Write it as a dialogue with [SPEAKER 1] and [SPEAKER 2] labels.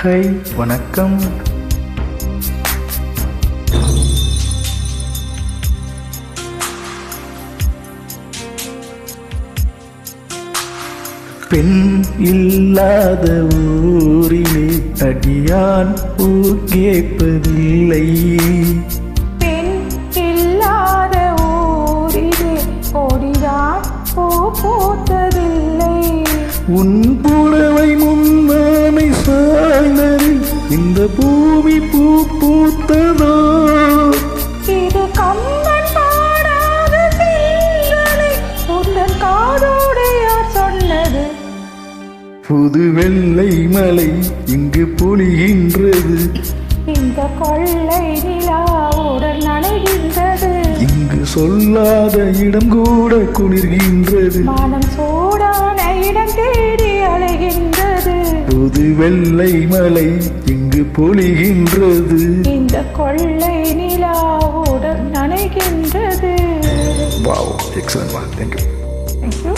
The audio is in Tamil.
[SPEAKER 1] ஹை வணக்கம். பெண் இல்லாத ஊரிலே அடியான் பூ கேட்பதில்லை.
[SPEAKER 2] பெண் இல்லாத ஊரிலே கொடிதான் பூ பூத்ததில்லை.
[SPEAKER 1] உன் புடவை முன்னானை சாய்ந்ததில் இந்த பூமி பூ பூத்ததோ?
[SPEAKER 2] இது கம்பன் பாடாத திங்களை உந்தன் காதோடு யார் சொன்னது?
[SPEAKER 1] புது வெள்ளை மலை இங்கு பொழிகின்றது.
[SPEAKER 2] இந்த கொள்ளை நிலாவுடன் நனைகின்றது.
[SPEAKER 1] இங்கு சொல்லாத இடம் கூட குளிர்கின்றது.
[SPEAKER 2] மனம் சூடான இடம் தேடி அலைகின்றது.
[SPEAKER 1] புது வெள்ளை மலை இங்கு பொழிகின்றது.
[SPEAKER 2] இந்த கொள்ளை நிலாவுடன் நனைகின்றது.
[SPEAKER 1] Wow, excellent one. Thank you.
[SPEAKER 2] Thank you.